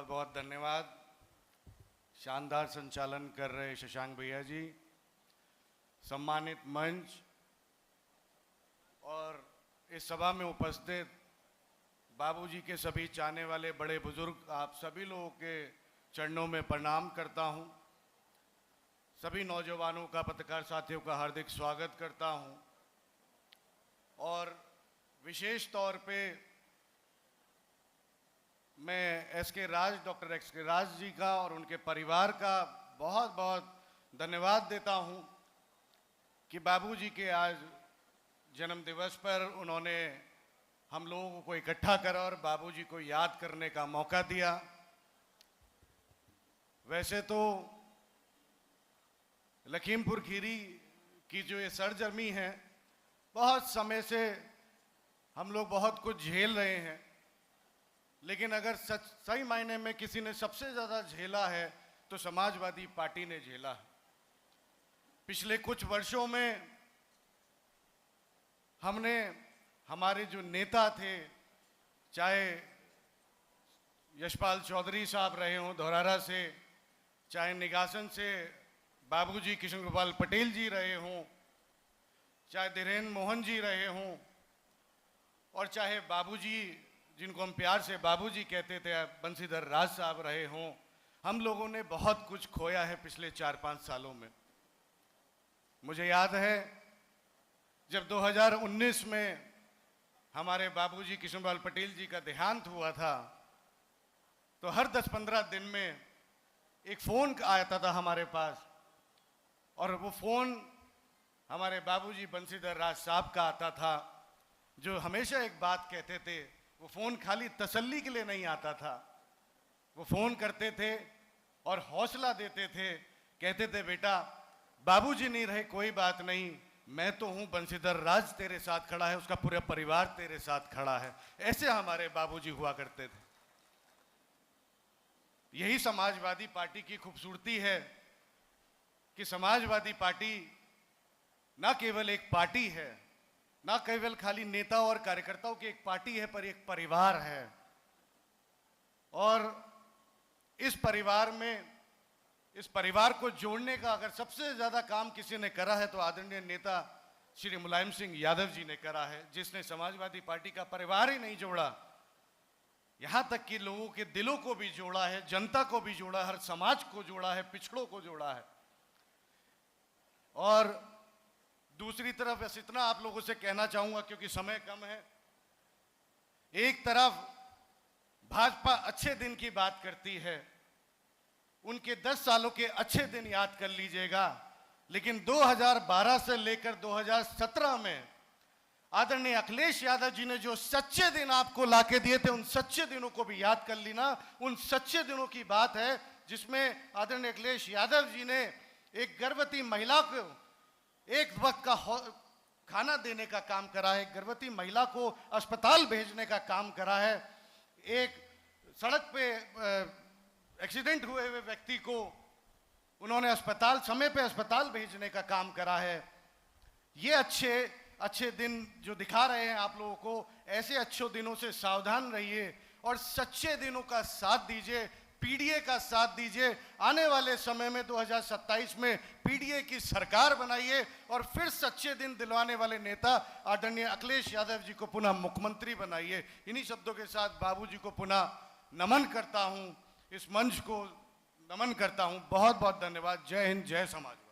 बहुत बहुत धन्यवाद। शानदार संचालन कर रहे शशांक भैया जी, सम्मानित मंच और इस सभा में उपस्थित बाबूजी के सभी चाहने वाले बड़े बुजुर्ग, आप सभी लोगों के चरणों में प्रणाम करता हूं। सभी नौजवानों का, पत्रकार साथियों का हार्दिक स्वागत करता हूं और विशेष तौर पे मैं डॉक्टर एस के राज जी का और उनके परिवार का बहुत बहुत धन्यवाद देता हूं कि बाबूजी के आज जन्म दिवस पर उन्होंने हम लोगों को इकट्ठा करा और बाबूजी को याद करने का मौका दिया। वैसे तो लखीमपुर खीरी की जो ये सरजमी है, बहुत समय से हम लोग बहुत कुछ झेल रहे हैं, लेकिन अगर सही मायने में किसी ने सबसे ज़्यादा झेला है तो समाजवादी पार्टी ने झेला है। पिछले कुछ वर्षों में हमने हमारे जो नेता थे, चाहे यशपाल चौधरी साहब रहे हों धौरारा से, चाहे निगासन से बाबूजी किशन गोपाल पटेल जी रहे हों, चाहे धीरेन्द्र मोहन जी रहे हों, और चाहे बाबूजी जिनको हम प्यार से बाबूजी कहते थे बंशीधर राज साहब रहे हों, हम लोगों ने बहुत कुछ खोया है पिछले 4-5 सालों में। मुझे याद है जब 2019 में हमारे बाबूजी किशनलाल पटेल जी का देहांत हुआ था, तो हर 10-15 दिन में एक फ़ोन आता था हमारे पास, और वो फ़ोन हमारे बाबूजी बंशीधर राज साहब का आता था, जो हमेशा एक बात कहते थे। वो फ़ोन खाली तसल्ली के लिए नहीं आता था, वो फ़ोन करते थे और हौसला देते थे, कहते थे बेटा बाबूजी नहीं रहे कोई बात नहीं, मैं तो हूँ, बंशीधर राज तेरे साथ खड़ा है, उसका पूरा परिवार तेरे साथ खड़ा है। ऐसे हमारे बाबूजी हुआ करते थे। यही समाजवादी पार्टी की खूबसूरती है कि समाजवादी पार्टी न केवल एक पार्टी है, ना केवल खाली नेता और कार्यकर्ताओं की एक पार्टी है, पर एक परिवार है। और इस परिवार को जोड़ने का अगर सबसे ज्यादा काम किसी ने करा है तो आदरणीय नेता श्री मुलायम सिंह यादव जी ने करा है, जिसने समाजवादी पार्टी का परिवार ही नहीं जोड़ा, यहां तक कि लोगों के दिलों को भी जोड़ा है, जनता को भी जोड़ा, हर समाज को जोड़ा है, पिछड़ों को जोड़ा है। और दूसरी तरफ बस इतना आप लोगों से कहना चाहूंगा क्योंकि समय कम है, एक तरफ भाजपा अच्छे दिन की बात करती है, उनके 10 सालों के अच्छे दिन याद कर लीजिएगा, लेकिन 2012 से लेकर 2017 में आदरणीय अखिलेश यादव जी ने जो सच्चे दिन आपको लाके दिए थे, उन सच्चे दिनों को भी याद कर लेना। उन सच्चे दिनों की बात है जिसमें आदरणीय अखिलेश यादव जी ने एक गर्भवती महिला को एक वक्त का खाना देने का काम करा है, एक गर्भवती महिला को अस्पताल भेजने का काम करा है, एक सड़क पे एक्सीडेंट हुए हुए व्यक्ति को उन्होंने समय पे अस्पताल भेजने का काम करा है। ये अच्छे दिन जो दिखा रहे हैं आप लोगों को, ऐसे अच्छे दिनों से सावधान रहिए और सच्चे दिनों का साथ दीजिए, पीडीए का साथ दीजिए। आने वाले समय में 2027 में पीडीए की सरकार बनाइए और फिर सच्चे दिन दिलवाने वाले नेता आदरणीय अखिलेश यादव जी को पुनः मुख्यमंत्री बनाइए। इन्हीं शब्दों के साथ बाबूजी को पुनः नमन करता हूं, इस मंच को नमन करता हूं। बहुत बहुत धन्यवाद। जय हिंद, जय समाजवाद।